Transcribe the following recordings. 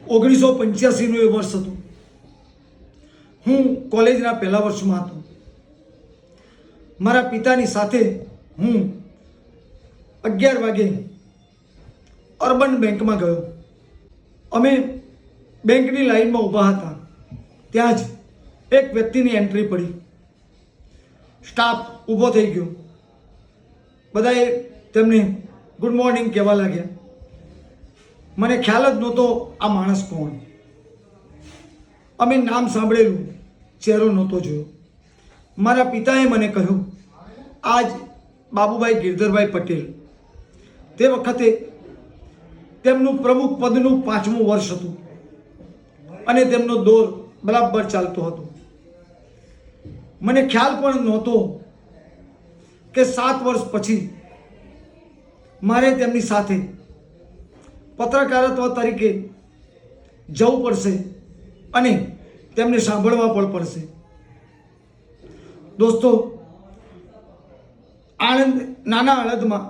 1985નું એ વર્ષ હતું. હું કોલેજના પહેલા વર્ષમાં હતો. મારા પિતાની સાથે હું 11 વાગે અર્બન બેંકમાં ગયો. અમે બેંકની લાઈનમાં ઊભા હતા. ત્યાં જ એક વ્યક્તિની એન્ટ્રી પડી. સ્ટાફ ઊભો થઈ ગયો. બધાએ તેમને ગુડ મોર્નિંગ કહેવા લાગ્યા. મને ખ્યાલ જ નહોતો આ માણસ કોણ. અમે નામ સાંભળેલું, ચહેરો નહોતો જોયો. મારા પિતાએ મને કહ્યું, આજ બાબુભાઈ ગિરધરભાઈ પટેલ. તે વખતે તેમનું પ્રમુખ પદનું 5મું વર્ષ હતું અને તેમનો દોર બરાબર ચાલતો હતો. મને ખ્યાલ પણ નહોતો કે 7 વર્ષ પછી મારે તેમની સાથે પત્રકારત્વ તરીકે જવું પડશે અને તેમને સાંભળવા પણ પડશે. દોસ્તો, નાના આણંદમાં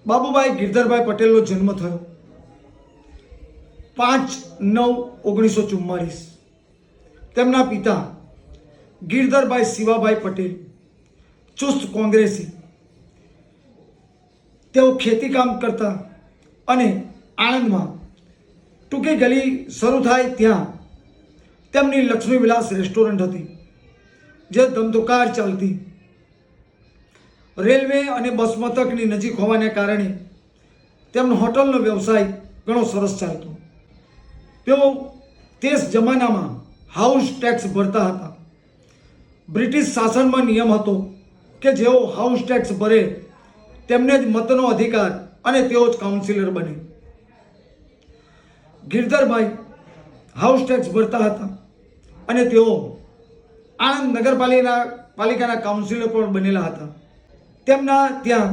બાબુભાઈ ગિરધરભાઈ પટેલનો જન્મ થયો 5/9/1944. તેમના પિતા ગિરધરભાઈ શિવાભાઈ પટેલ ચુસ્ત કોંગ્રેસી. તેઓ ખેતીકામ કરતા અને આણંદમાં ટૂંકી ગલી શરૂ થાય ત્યાં તેમની લક્ષ્મી વિલાસ રેસ્ટોરન્ટ હતી, જે ધમધોકાર ચાલતી. રેલવે અને બસ મથકની નજીક હોવાને કારણે તેમનો હોટલનો વ્યવસાય ઘણો સરસ ચાલતો. તેઓ તે જમાનામાં હાઉસ ટેક્સ ભરતા હતા. બ્રિટિશ શાસનમાં નિયમ હતો કે જેઓ હાઉસ ટેક્સ ભરે તેમને જ મતનો અધિકાર અને તેઓ જ કાઉન્સિલર બને. ગિરધરભાઈ હાઉસ ટેક્સ ભરતા હતા અને તેઓ આણંદ નગરપાલિકાના કાઉન્સિલર પણ બનેલા હતા. તેમના ત્યાં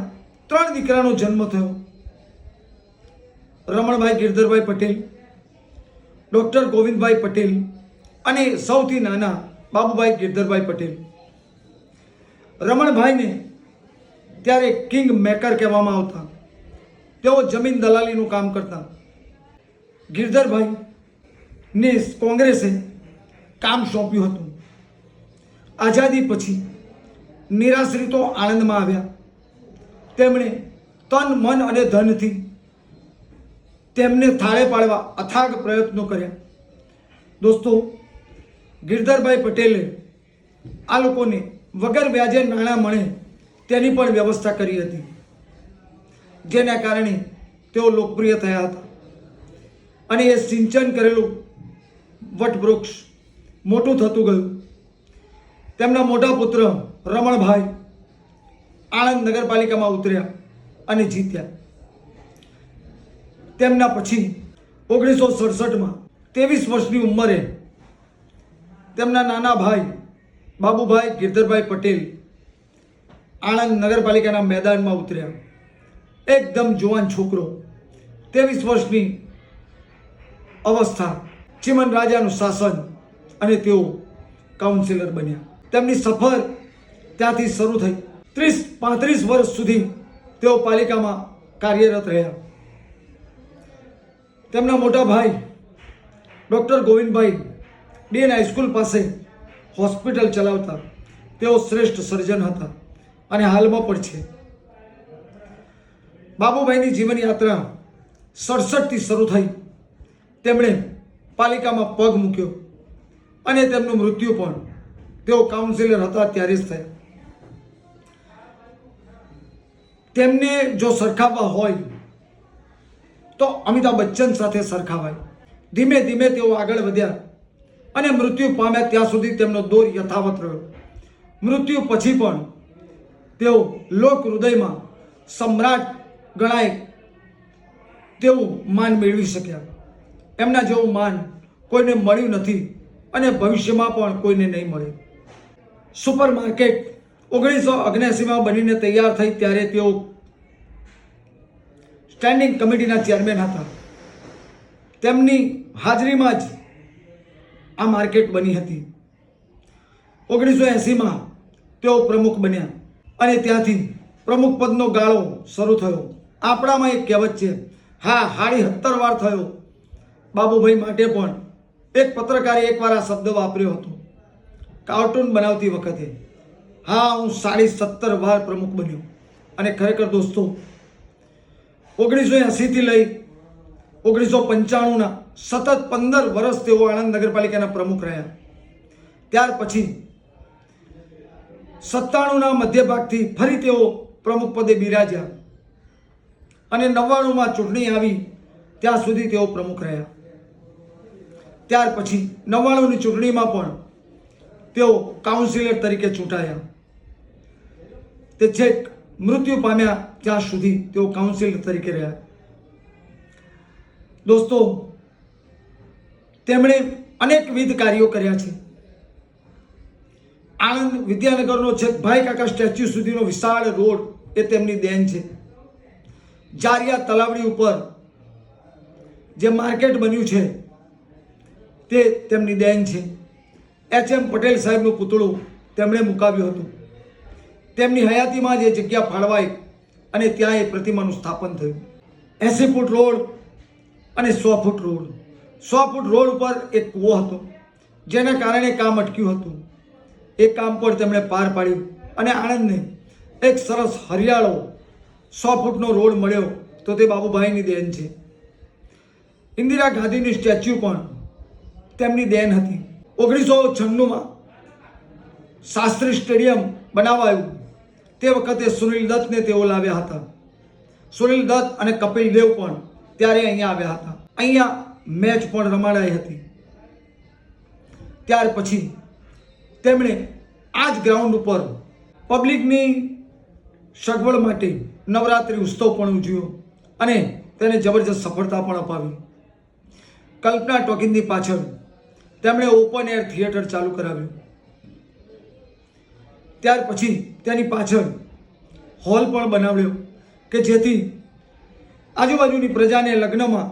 3 દીકરાનો જન્મ થયો. રમણભાઈ ગિરધરભાઈ પટેલ, ડૉક્ટર ગોવિંદભાઈ પટેલ અને સૌથી નાના બાબુભાઈ ગિરધરભાઈ પટેલ. રમણભાઈને ત્યારે કિંગ મેકર કહેવામાં આવતા. તેઓ જમીન દલાલીનું કામ કરતા. ગિરધરભાઈને કોંગ્રેસે કામ સોંપ્યું હતું. આઝાદી પછી નિરાશ્રિતો આણંદમાં આવ્યા. તેમણે તન, મન અને ધનથી તેમને થાળે પાડવા અથાગ પ્રયત્નો કર્યા. દોસ્તો, ગિરધરભાઈ પટેલે આ લોકોને વગર વ્યાજે નાણાં મળે તેની પણ વ્યવસ્થા કરી હતી, જેના કારણે તેઓ લોકપ્રિય થયા હતા. અને એ સિંચન કરેલું વટવૃક્ષ મોટું થતું ગયું. તેમના મોટા પુત્ર રમણભાઈ આણંદ નગરપાલિકામાં ઉતર્યા અને જીત્યા. તેમના પછી 1967માં 23 વર્ષની ઉંમરે તેમના નાના ભાઈ બાબુભાઈ ગિરધરભાઈ પટેલ આણંદ નગરપાલિકાના મેદાનમાં ઉતર્યા. એકદમ જુવાન છોકરો, 23 વર્ષની અવસ્થા, ચિમન રાજાનું શાસન, અને તેઓ કાઉન્સિલર બન્યા. તેમની સફર ત્યાંથી શરૂ થઈ. 30-35 વર્ષ સુધી તેઓ પાલિકામાં કાર્યરત રહ્યા. તેમના મોટા ભાઈ ડૉક્ટર ગોવિંદભાઈ ડીએન હાઈસ્કૂલ પાસે હોસ્પિટલ ચલાવતા. તેઓ શ્રેષ્ઠ સર્જન હતા અને હાલમાં પણ છે. બાબુભાઈની જીવનયાત્રા 67થી શરૂ થઈ. તેમણે પાલિકામાં પગ મૂક્યો અને તેમનું મૃત્યુ પણ તેઓ કાઉન્સિલર હતા ત્યારે જ થયા. તેમને જો સરખાવવા હોય તો અમિતાભ બચ્ચન સાથે સરખાવાય. ધીમે ધીમે તેઓ આગળ વધ્યા અને મૃત્યુ પામ્યા ત્યાં સુધી તેમનો દોર યથાવત રહ્યો. મૃત્યુ પછી પણ તેઓ લોક હૃદયમાં સમ્રાટ ગણાય તેવું માન મેળવી શક્યા. એમના જેવું માન કોઈને મળ્યું નથી અને ભવિષ્યમાં પણ કોઈને નહીં મળે. સુપર માર્કેટ 1979માં બનીને તૈયાર થઈ ત્યારે તેઓ સ્ટેન્ડિંગ કમિટીના ચેરમેન હતા. તેમની હાજરીમાં જ આ માર્કેટ બની હતી. 1980માં તેઓ પ્રમુખ બન્યા અને ત્યાંથી પ્રમુખ પદનો ગાળો શરૂ થયો. આપણામાં એક કહેવત છે, હા, હાડી 70 વાર થયો બાબુભાઈ માટે પણ એક પત્રકારે એકવાર આ શબ્દ વાપર્યો હતો કાર્ટૂન બનાવતી વખતે, હા હું 17.5 વાર પ્રમુખ બન્યો. અને ખરેખર દોસ્તો 1980 થી લઈ 1995ના સતત 15 વર્ષ તેઓ આણંદ નગરપાલિકાના પ્રમુખ રહ્યા. ત્યાર પછી 97ના મધ્યભાગથી ફરી તેઓ પ્રમુખ પદે બિરાજ્યા અને 99માં ચૂંટણી આવી ત્યાં સુધી તેઓ પ્રમુખ રહ્યા. ત્યાર પછી 99ની ચૂંટણીમાં પણ તેઓ કાઉન્સિલર તરીકે ચૂંટાયા. તે છેક મૃત્યુ પામ્યા ત્યાં સુધી તેઓ કાઉન્સિલર તરીકે રહ્યા. દોસ્તો તેમણે અનેકવિધ કાર્યો કર્યા છે. આણંદ વિદ્યાનગરનો છેક ભાઈ કાકા સ્ટેચ્યુ સુધીનો વિશાળ રોડ એ તેમની દેન છે. જારિયા તલાવડી ઉપર જે માર્કેટ બન્યું છે તે તેમની દેન છે. HM પટેલ સાહેબનું પૂતળું તેમણે મુકાવ્યું હતું. તેમની હયાતીમાં જ એ જગ્યા ફાળવાઈ અને ત્યાં એ પ્રતિમાનું સ્થાપન થયું. 80 ફૂટ રોડ અને 100 ફૂટ રોડ. 100 ફૂટ રોડ ઉપર એક કૂવો હતો જેના કારણે કામ અટક્યું હતું. એ કામ પણ તેમણે પાર પાડ્યું અને આણંદને એક સરસ હરિયાળો 100 ફૂટનો રોડ મળ્યો તો તે બાબુભાઈની દેન છે. ઇન્દિરા ગાંધીની સ્ટેચ્યુ પણ તેમની દેન હતી. 1996માં શાસ્ત્રી સ્ટેડિયમ બનાવાયું તે વખતે સુનિલ દત્તને તેઓ લાવ્યા હતા. સુનિલ દત્ત અને કપિલ દેવ પણ ત્યારે અહીંયા આવ્યા હતા. અહીંયા મેચ પણ રમાડાઈ હતી. ત્યાર પછી તેમણે આ જ ગ્રાઉન્ડ ઉપર પબ્લિકની સગવડ માટે નવરાત્રિ ઉત્સવ પણ ઉજવ્યો અને તેને જબરજસ્ત સફળતા પણ અપાવી. કલ્પના ટોકીઝની પાછળ તેમણે ઓપન એર થિયેટર ચાલુ કરાવ્યું. ત્યાર પછી તેની પાછળ હોલ પણ બનાવ્યો કે જેથી આજુબાજુની પ્રજાને લગ્નમાં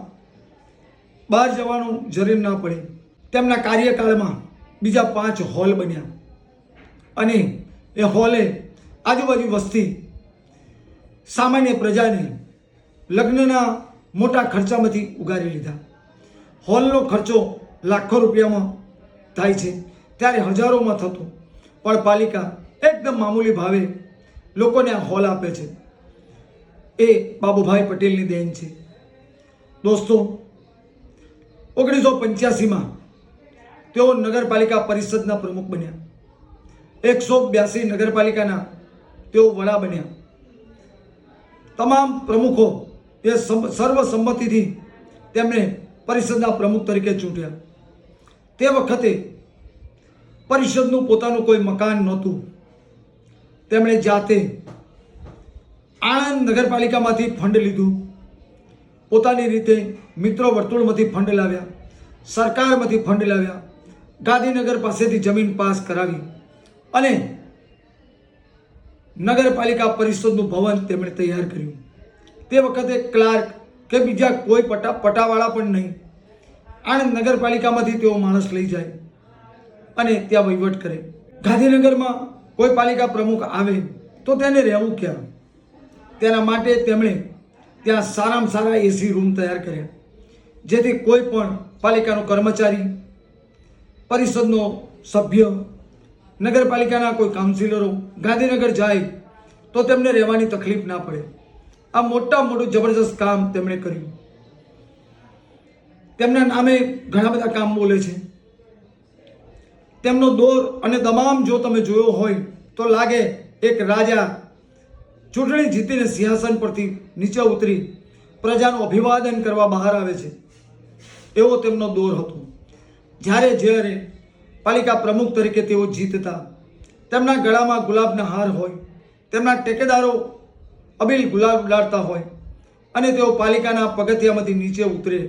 બહાર જવાનું જરૂર ના પડે. તેમના કાર્યકાળમાં બીજા 5 હોલ બન્યા અને એ હોલે આજુબાજુ વસતી સામાન્ય પ્રજાને લગ્નના મોટા ખર્ચામાંથી ઉગારી લીધા. હોલનો ખર્ચો લાખો રૂપિયામાં થાય છે ત્યારે હજારોમાં થતો, પણ પાલિકા એકદમ મામૂલી ભાવે લોકોને આ હોલ આપે છે. એ બાબુભાઈ પટેલની દેન છે. દોસ્તો 1985માં તેઓ નગરપાલિકા પરિષદના પ્રમુખ બન્યા. 182 નગરપાલિકાના તેઓ વડા બન્યા. તમામ પ્રમુખો એ સર્વસંમતિથી તેમને પરિષદના પ્રમુખ તરીકે ચૂંટ્યા. તે વખતે પરિષદનું પોતાનું કોઈ મકાન નહોતું. તેમણે જાતે આણંદ નગરપાલિકામાંથી ફંડ લીધું, પોતાની રીતે મિત્ર વર્તુળમાંથી ફંડ લાવ્યા, સરકારમાંથી ફંડ લાવ્યા, ગાંધીનગર પાસેથી જમીન પાસ કરાવી અને નગરપાલિકા પરિષદનું ભવન તેમણે તૈયાર કર્યું. તે વખતે ક્લાર્ક કે બીજા કોઈ પટાવાળા પણ નહીં. આણંદ નગરપાલિકામાંથી તેઓ માણસ લઈ જાય અને ત્યાં વહીવટ કરે. ગાંધીનગરમાં કોઈ પાલિકા પ્રમુખ આવે તો તેને રહેવું ક્યાં? તેના માટે તેમણે ત્યાં સારામાં સારા AC રૂમ તૈયાર કર્યા જેથી કોઈ પણ પાલિકાનો કર્મચારી, પરિષદનો સભ્ય, નગરપાલિકાના કોઈ કાઉન્સિલરો ગાંધીનગર જાય તો તેમને રહેવાની તકલીફ ના પડે. આ મોટું જબરજસ્ત કામ તેમણે કર્યું. તેમના નામે ઘણા બધા કામ બોલે છે. તેમનો દોર અને દમામ જો તમે જોયો હોય તો લાગે એક રાજા ચૂંટણી જીતીને સિંહાસન પરથી નીચે ઉતરી પ્રજાનું અભિવાદન કરવા બહાર આવે છે, એવો તેમનો દોર હતો. જ્યારે પાલિકા પ્રમુખ તરીકે તેઓ જીતતા તેમના ગળામાં ગુલાબના હાર હોય, તેમના ટેકેદારો અબીલ ગુલાબ ઉડાડતા હોય અને તેઓ પાલિકાના પગથિયામાંથી નીચે ઉતરે.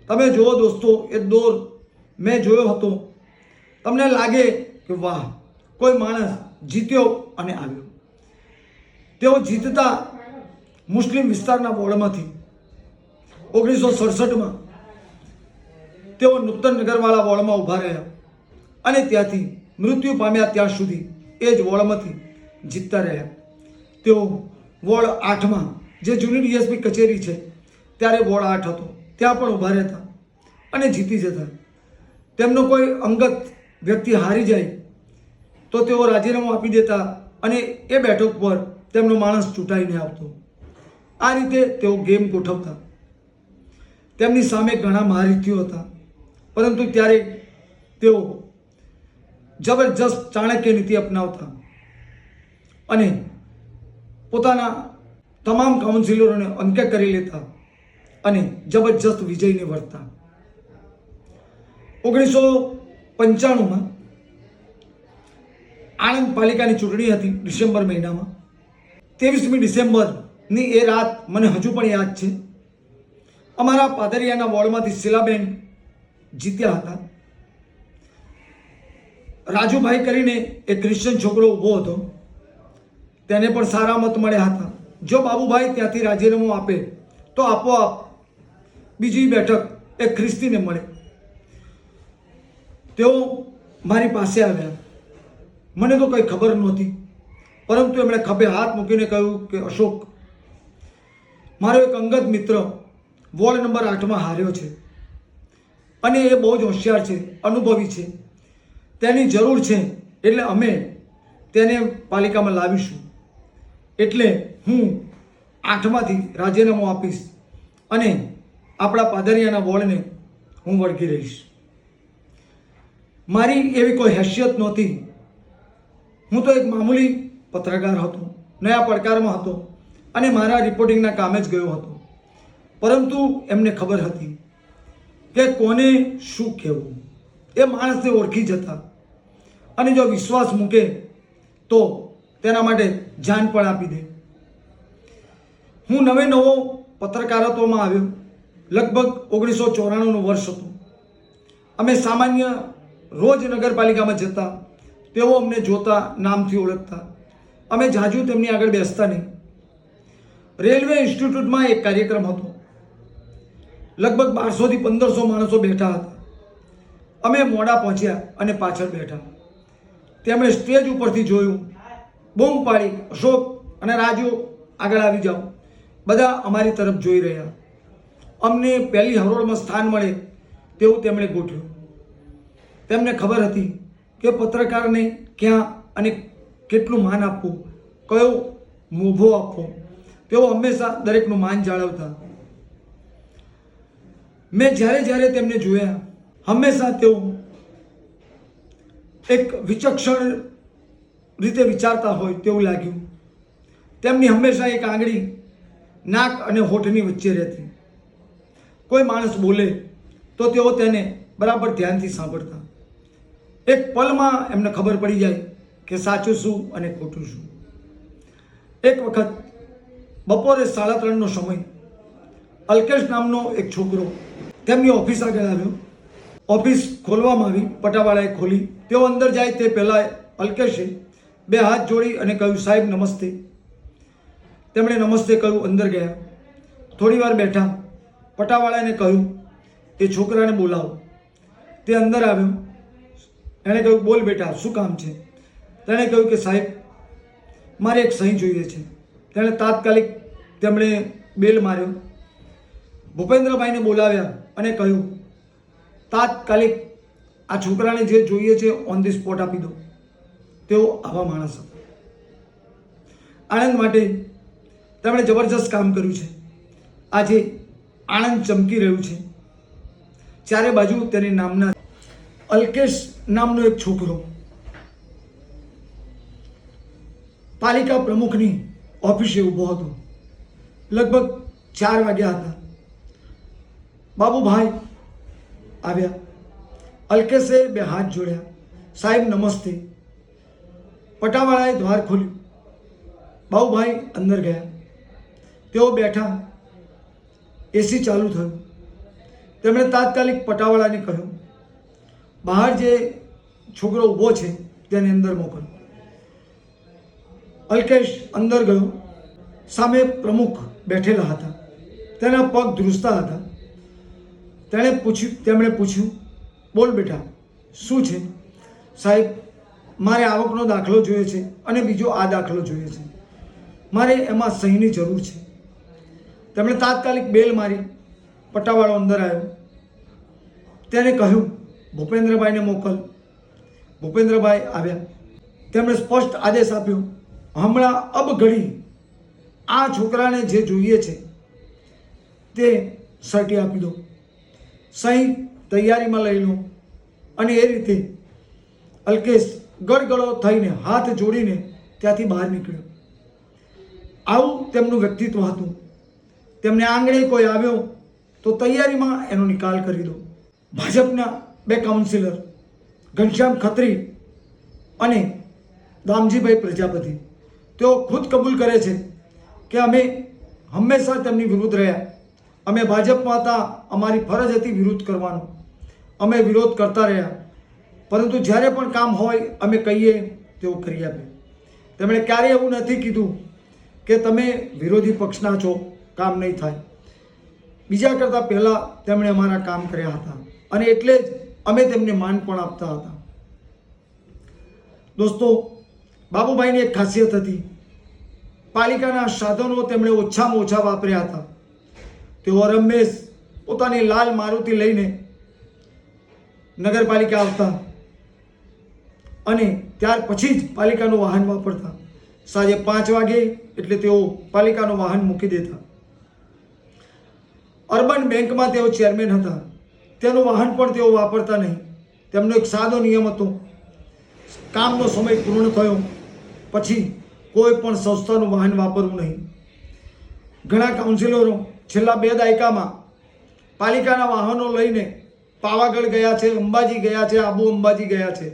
તમે જુઓ દોસ્તો, એ દોર મેં જોયો હતો. તમને લાગે કે વાહ, કોઈ માણસ જીત્યો અને આવ્યો. તેઓ જીતતા મુસ્લિમ વિસ્તારના વોર્ડમાંથી 1967માં તેઓ નૂતન નગરવાળા વોર્ડમાં ઊભા રહ્યા અને ત્યાંથી મૃત્યુ પામ્યા ત્યાં સુધી એ જ વોર્ડમાંથી જીતતા રહ્યા. તેઓ વોર્ડ 8માં જે જૂની DSP કચેરી છે ત્યારે વોર્ડ 8 હતો ત્યાં પણ ઊભા રહેતા અને જીતી જતા. તેમનો કોઈ અંગત વ્યક્તિ હારી જાય તો તેઓ રાજીનામું આપી દેતા અને એ બેઠક પર તેમનો માણસ ચૂંટાઈને આવતો. આ રીતે તેઓ ગેમ ગોઠવતા. તેમની સામે ઘણા મહારથીઓ હતા, પરંતુ ત્યારે તેઓ જબરજસ્ત ચાણક્ય નીતિ અપનાવતા અને પોતાના તમામ કાઉન્સિલરોને અંકે કરી લેતા અને જબરજસ્ત વિજયને વરતા. 1995માં આણંદ પાલિકાની ચૂંટણી હતી ડિસેમ્બર મહિનામાં. 23મી ડિસેમ્બરની એ રાત મને હજુ પણ યાદ છે. અમારા પાદરિયાના વોર્ડમાંથી શીલાબેન જીત્યા હતા. રાજુભાઈ કરીને એક ક્રિશ્ચન છોકરો ઊભો હતો, તેને પણ સારા મત મળ્યા હતા. જો બાબુભાઈ ત્યાંથી રાજીનામું આપે તો આપોઆપ બીજી બેઠક એ ખ્રિસ્તીને મળે. તેઓ મારી પાસે આવ્યા. મને તો કંઈ ખબર નહોતી, પરંતુ એમણે ખભે હાથ મૂકીને કહ્યું કે અશોક, મારો એક અંગત મિત્ર વોર્ડ નંબર 8માં હાર્યો છે અને એ બહુ જ હોશિયાર છે, અનુભવી છે. તેની જરૂર છે, એટલે અમે તેને પાલિકામાં લાવીશું. એટલે હું 8માંથી રાજીનામું આપીશ અને આપણા પાદરિયાના વોર્ડને હું વળગી રહીશ. મારી એવી કોઈ હેસિયત નહોતી. હું તો એક મામૂલી પત્રકાર હતો, નયા પડકારમાં હતો અને મારા રિપોર્ટિંગના કામે જ ગયો હતો. પરંતુ એમને ખબર હતી કે કોને શું કહેવું. એ માણસને ઓળખી જતા અને જો વિશ્વાસ મૂકે તો તેના માટે જાન પણ આપી દે. હું નવો પત્રકારત્વમાં આવ્યો. લગભગ 1994નું વર્ષ હતું. અમે સામાન્ય રોજ નગરપાલિકામાં જતા. તેઓ અમને જોતા, નામથી ઓળખતા. અમે જાજુ તેમની આગળ બેસતા નહીં. રેલવે ઇન્સ્ટિટ્યૂટમાં એક કાર્યક્રમ હતો. લગભગ 1200થી 1500 માણસો બેઠા હતા. અમે મોડા પહોંચ્યા અને પાછળ બેઠા. તેમણે સ્ટેજ ઉપરથી જોયું, બૂમ પાડી, અશોક અને રાજુ આગળ આવી જાઓ. બધા અમારી તરફ જોઈ રહ્યા. અમને પહેલી હરોળમાં સ્થાન મળે તેવું તેમણે ગોઠવ્યું. તેમને ખબર હતી કે પત્રકારને ક્યાં અને કેટલું માન આપવું, કયો મોભો આપવો. તેઓ હંમેશા દરેકનું માન જાળવતા. મેં જ્યારે તેમને જોયા, હંમેશા તેઓ એક વિચક્ષણ રીતે વિચારતા હોય તેવું લાગ્યું. તેમની હંમેશા એક આંગળી નાક અને હોઠની વચ્ચે રહેતી. કોઈ માણસ બોલે તો તેઓ તેને બરાબર ધ્યાનથી સાંભળતા. એક પલમાં એમને ખબર પડી જાય કે સાચું શું અને ખોટું શું. એક વખત બપોરે 3:30નો સમય, અલ્કેશ નામનો એક છોકરો તેમની ઓફિસ આગળ આવ્યો. ઓફિસ ખોલવામાં આવી. પટાવાળાએ ખોલી. તેઓ અંદર જાય તે પહેલાં અલ્કેશે 2 હાથ જોડી અને કહ્યું, સાહેબ નમસ્તે. તેમણે નમસ્તે કહ્યું, અંદર ગયા. થોડી વાર બેઠા. પટાવાળાને કહ્યું એ છોકરાને બોલાવો. તે અંદર આવ્યો. એણે કહ્યું, બોલ બેટા, શું કામ છે? તેણે કહ્યું કે સાહેબ, મારે એક સહી જોઈએ છે. તેણે તાત્કાલિક તેમણે બેલ માર્યો. ભૂપેન્દ્રભાઈને બોલાવ્યા અને કહ્યું, તાત્કાલિક આ છોકરાને જે જોઈએ છે ઓન ધી સ્પોટ આપી દો. તેઓ આવા માણસ હતા. આણંદ માટે તેમણે જબરજસ્ત કામ કર્યું છે. આજે આણંદ ચમકી રહ્યું છે. ચારે બાજુ તેની નામના. અલ્કેશ નામનો એક છોકરો પાલિકા પ્રમુખની ઓફિસે ઊભો હતો. લગભગ 4 વાગ્યા હતા. બાબુભાઈ આવ્યા. અલ્કેશે 2 હાથ જોડ્યા. સાહેબ નમસ્તે. પટાવાળાએ દ્વાર ખોલ્યું. બાબુભાઈ અંદર ગયા. તેઓ બેઠા. એસી ચાલુ થયું. તેમણે તાત્કાલિક પટાવાળાને કહ્યું, બહાર જે છોકરો ઊભો છે તેને અંદર મોકલો. અલ્કેશ અંદર ગયો. સામે પ્રમુખ બેઠેલા હતા. તેના પગ ધ્રુજતા હતા. તેમણે પૂછ્યું, બોલ બેટા, શું છે? સાહેબ, મારે આવકનો દાખલો જોઈએ છે અને બીજો આ દાખલો જોઈએ છે. મારે એમાં સહીની જરૂર છે. તેમણે તાત્કાલિક બેલ મારી. પટ્ટાવાળો અંદર આવ્યો. તેને કહ્યું ભૂપેન્દ્રભાઈને મોકલ. ભૂપેન્દ્રભાઈ આવ્યા. તેમણે સ્પષ્ટ આદેશ આપ્યો, હમણાં અબ ઘડી આ છોકરાને જે જોઈએ છે તે સર્ટી આપી દો, સહી તૈયારીમાં લઈ લો. અને એ રીતે અલ્કેશ ગળગળો થઈને હાથ જોડીને ત્યાંથી બહાર નીકળ્યો. આવું તેમનું વ્યક્તિત્વ હતું. તેમને આંગણે કોઈ આવ્યો તો તૈયારીમાં એનો નિકાલ કરી દો. ભાજપના બે કાઉન્સિલર ઘનશ્યામ ખત્રી અને દામજીભાઈ પ્રજાપતિ તેઓ ખુદ કબૂલ કરે છે કે અમે હંમેશા તેમની વિરુદ્ધ રહ્યા. અમે ભાજપમાં હતા, અમારી ફરજ હતી વિરોધ કરવાનો, અમે વિરોધ કરતા રહ્યા, પરંતુ જ્યારે પણ કામ હોય અમે કહીએ તેઓ કરી આપે. તેમણે ક્યારેય એવું નથી કીધું કે તમે વિરોધી પક્ષના છો, કામ નહીં થાય. બીજા કરતાં પહેલાં તેમણે અમારા કામ કર્યા હતા અને એટલે જ અમે તેમને માન પણ આપતા હતા. દોસ્તો, બાબુભાઈની એક ખાસિયત હતી, પાલિકાના સાધનો તેમણે ઓછામાં ઓછા વાપર્યા હતા. તેઓ રમેશ પોતાની લાલ મારુતિ લઈને નગરપાલિકા આવતા અને ત્યાર પછી જ પાલિકાનું વાહન વાપરતા. સાંજે 5 વાગે એટલે તેઓ પાલિકાનું વાહન મૂકી દેતા. અર્બન બેંકમાં તેઓ ચેરમેન હતા. તેનું વાહન પણ તેઓ વાપરતા નહીં. તેમનો એક સાદો નિયમ હતો, કામનો સમય પૂર્ણ થયો પછી કોઈ પણ સંસ્થાનું વાહન વાપરવું નહીં. ઘણા કાઉન્સિલરો છેલ્લા 2 દાયકામાં પાલિકાના વાહનો લઈને પાવાગઢ ગયા છે, અંબાજી ગયા છે, આબુ અંબાજી ગયા છે,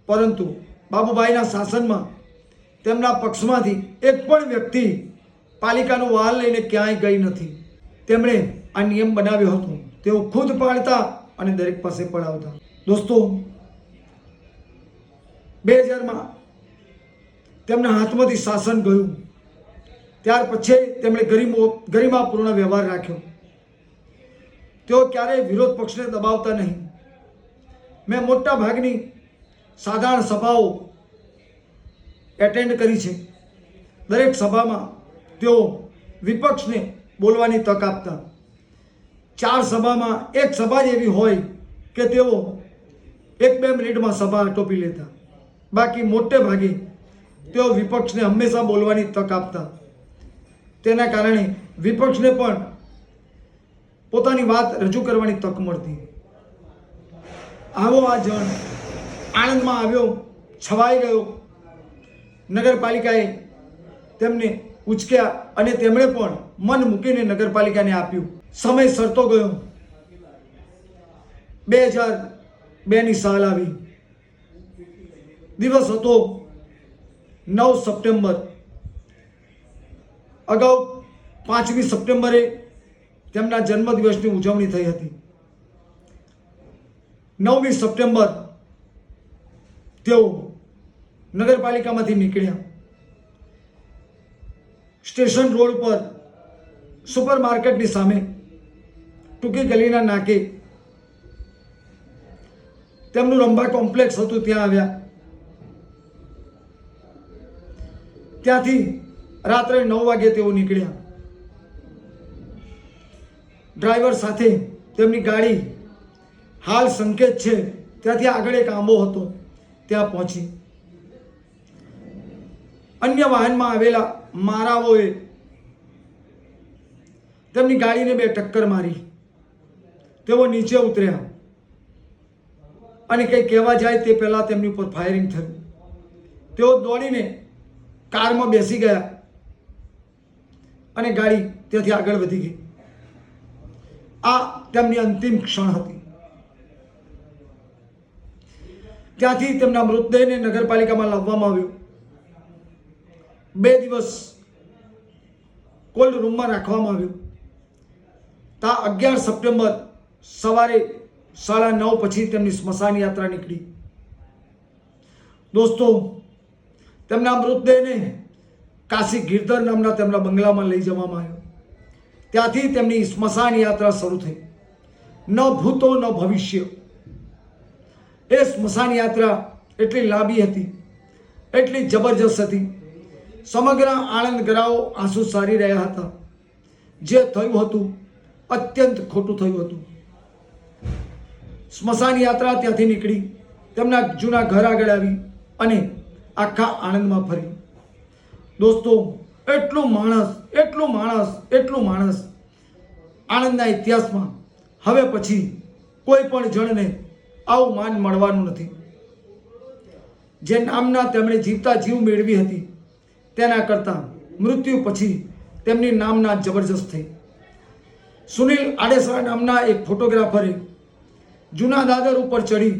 પરંતુ બાબુભાઈના શાસનમાં તેમના પક્ષમાંથી એક પણ વ્યક્તિ પાલિકાનું વાહન લઈને ક્યાંય ગઈ નથી. તેમણે આ નિયમ બનાવ્યો હતો. તેઓ ખુદ પાળતા અને દરેક પાસે પડાવતા. દોસ્તો, 2000માં તેમના હાથમાંથી શાસન ગયું. ત્યાર પછી તેમણે ગરિમાપૂર્ણ વ્યવહાર રાખ્યો. તેઓ ક્યારેય વિરોધ પક્ષને દબાવતા નહીં. મેં મોટા ભાગની સાધારણ સભાઓ એટેન્ડ કરી છે. દરેક સભામાં તેઓ વિપક્ષને બોલવાની તક આપતા. 4 સભામાં એક સભા જ એવી હોય કે તેઓ 1-2 મિનિટમાં સભા આટોપી લેતા. બાકી મોટે ભાગે તેઓ વિપક્ષને હંમેશા બોલવાની તક આપતા. તેના કારણે વિપક્ષને પણ પોતાની વાત રજૂ કરવાની તક મળતી. આવો આ જણ આણંદમાં આવ્યો, છવાઈ ગયો. નગરપાલિકાએ તેમને ઉચક્યા અને તેમણે પણ મન મૂકીને નગરપાલિકાને આપ્યું. સમય સરતો ગયો. 2002ની સાલ આવી. દિવસ હતો 9 સપ્ટેમ્બર. અગાઉ 5મી સપ્ટેમ્બરે તેમના જન્મદિવસની ઉજવણી થઈ હતી. 9મી સપ્ટેમ્બર તેઓ નગરપાલિકામાંથી નીકળ્યા. સ્ટેશન રોડ પર સુપર માર્કેટની સામે ટૂંકી ગલીના નાકે તેમનું રંભા કોમ્પ્લેક્સ હતું, ત્યાં આવ્યા. ત્યાંથી રાત્રે 9 વાગે તેઓ નીકળ્યા. ડ્રાઈવર સાથે તેમની ગાડી હાલ સંકેત છે ત્યાંથી આગળ એક આંબો હતો, ત્યાં પહોંચી. અન્ય વાહનમાં આવેલા મારાઓએ તેમની ગાડીને 2 ટક્કર મારી. તેઓ નીચે ઉતર્યા અને કંઈ કહેવા જાય તે પહેલાં તેમની ઉપર ફાયરિંગ થયું. તેઓ દોડીને કારમાં બેસી ગયા અને ગાડી ત્યાંથી આગળ વધી ગઈ. આ તેમની અંતિમ ક્ષણ હતી. ત્યાંથી તેમના મૃતદેહને નગરપાલિકામાં લાવવામાં આવ્યો. 2 દિવસ કોલ્ડ રૂમમાં રાખવામાં આવ્યો. તા 11 સપ્ટેમ્બર સવારે 9:30 પછી તેમની સ્મશાન યાત્રા નીકળી. દોસ્તો, તેમના મૃતદેહને કાશી ગિરધર નામના તેમના બંગલામાં લઈ જવામાં આવ્યો. ત્યાંથી તેમની સ્મશાન યાત્રા શરૂ થઈ. ન ભૂતો ન ભવિષ્ય. એ સ્મશાન યાત્રા એટલી લાંબી હતી, એટલી જબરજસ્ત હતી. સમગ્ર આણંદ ગરાઓ આંસુ સારી રહ્યા હતા. જે થયું હતું અત્યંત ખોટું થયું હતું. સ્મશાન યાત્રા ત્યાંથી નીકળી તેમના જૂના ઘર આગળ આવી અને આખા આણંદમાં ફરી. દોસ્તો, એટલું માણસ આણંદના ઇતિહાસમાં હવે પછી કોઈ પણ જણને આવું માન મળવાનું નથી. જે નામના તેમણે જીવતા જીવ મેળવી હતી તેના કરતાં મૃત્યુ પછી તેમની નામના જબરજસ્ત થઈ. સુનિલ આડેસરા નામના એક ફોટોગ્રાફરે જૂના દાદર ઉપર ચડી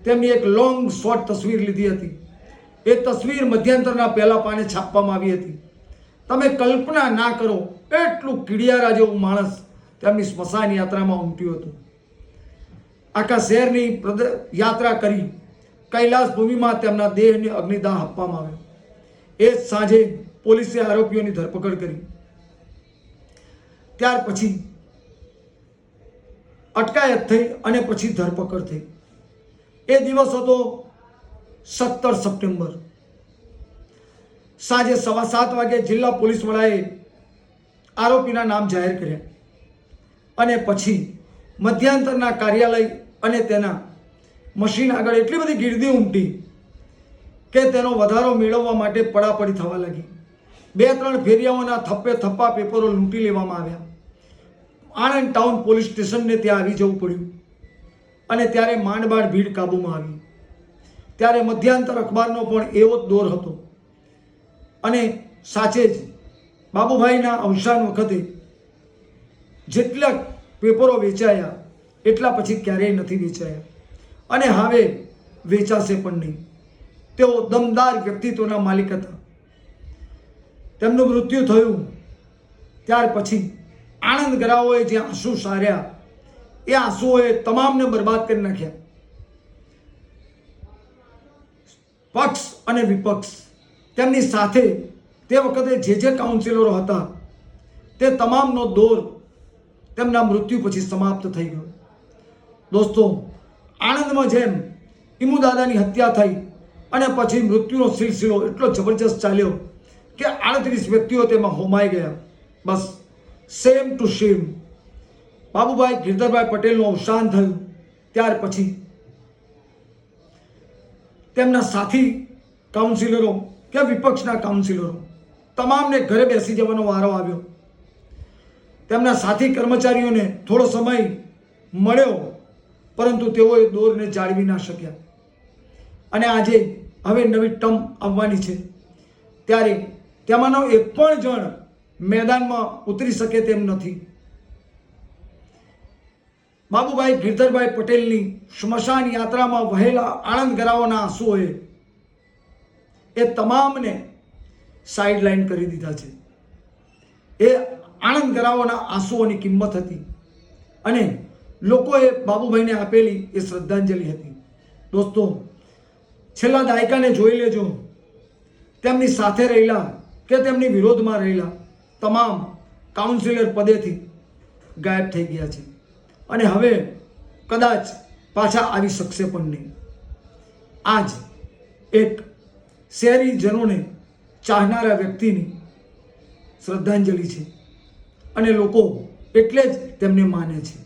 તેમની એક લોંગ શોર્ટ તસવીર લીધી હતી. એ તસવીર મધ્યાંતરના પહેલા પાને છાપવામાં આવી હતી. તમે કલ્પના ના કરો એટલું કીડિયારા જેવું માણસ તેમની સ્મશાન યાત્રામાં ઉમટ્યું હતું. આખા શહેરની યાત્રા કરી કૈલાસ ભૂમિમાં તેમના દેહને અગ્નિદાહ આપવામાં આવ્યો. એ જ સાંજે પોલીસે આરોપીઓની ધરપકડ કરી. ત્યાર પછી અટકાયત થઈ અને પછી ધરપકડ થઈ. એ દિવસ હતો 17 સપ્ટેમ્બર. સાંજે 7:15 વાગે જિલ્લા પોલીસ વડાએ આરોપીના નામ જાહેર કર્યા અને પછી મધ્યાંતરના કાર્યાલય અને તેના મશીન આગળ એટલી બધી ગીર્દી ઉમટી કે તેનો વધારો મેળવવા માટે પડાપડી થવા લાગી. 2-3 ફેરિયાઓના થપ્પે થપ્પા પેપરો લૂંટી લેવામાં આવ્યા. આણંદ ટાઉન પોલીસ સ્ટેશનને ત્યાં આવી જવું પડ્યું અને ત્યારે માંડબાડ ભીડ કાબૂમાં આવી. ત્યારે મધ્યાંતર અખબારનો પણ એવો જ દોર હતો અને સાચે જ બાબુભાઈના અવસાન વખતે જેટલા પેપરો વેચાયા એટલા પછી ક્યારેય નથી વેચાયા અને હવે વેચાશે પણ નહીં. તેઓ દમદાર વ્યક્તિત્વના માલિક હતા. તેમનું મૃત્યુ થયું ત્યાર પછી આણંદ ગરાઓએ જે આંસુ સાર્યા એ આંસુઓએ તમામને બરબાદ કરી નાખ્યા. પક્ષ અને વિપક્ષ તેમની સાથે તે વખતે જે કાઉન્સિલરો હતા તે તમામનો દોર તેમના મૃત્યુ પછી સમાપ્ત થઈ ગયો. દોસ્તો, આણંદમાં જેમ ઈમુદાદાની હત્યા થઈ અને પછી મૃત્યુનો સિલસિલો એટલો જબરજસ્ત ચાલ્યો કે 38 વ્યક્તિઓ તેમાં હોમાઈ ગયા. બસ same to same Babubhai Girdharbhai પટેલનું અવસાન થયું ત્યાર પછી તેમના સાથી કાઉન્સિલરો કે વિપક્ષના કાઉન્સિલરો તમામને ઘરે બેસી જવાનો વારો આવ્યો. તેમના સાથી કર્મચારીઓને થોડો સમય મળ્યો પરંતુ તેઓ એ દોરને જાળવી ના શક્યા અને આજે હવે નવી ટર્મ આવવાની છે ત્યારે તેમાંનો એક પણ જણ મેદાનમાં ઉતરી શકે તેમ નથી. બાબુભાઈ ગિરધરભાઈ પટેલની સ્મશાન યાત્રામાં વહેલા આણંદ ગરાઓના આંસુઓએ એ તમામને સાઇડલાઇન કરી દીધા છે. એ આણંદ ગરાઓના આંસુઓની કિંમત હતી અને લોકોએ બાબુભાઈને આપેલી એ શ્રદ્ધાંજલિ હતી. દોસ્તો, છેલ્લા દાયકાને જોઈ લેજો. તેમની સાથે રહેલા કે તેમની વિરોધમાં રહેલા તમામ કાઉન્સિલર પદેથી ગાયબ થઈ ગયા છે અને હવે કદાચ પાછા આવી શકશે પણ નહીં. આજ એક શહેરીજનોને ચાહનારા વ્યક્તિની શ્રદ્ધાંજલિ છે અને લોકો એટલે જ તેમને માને છે.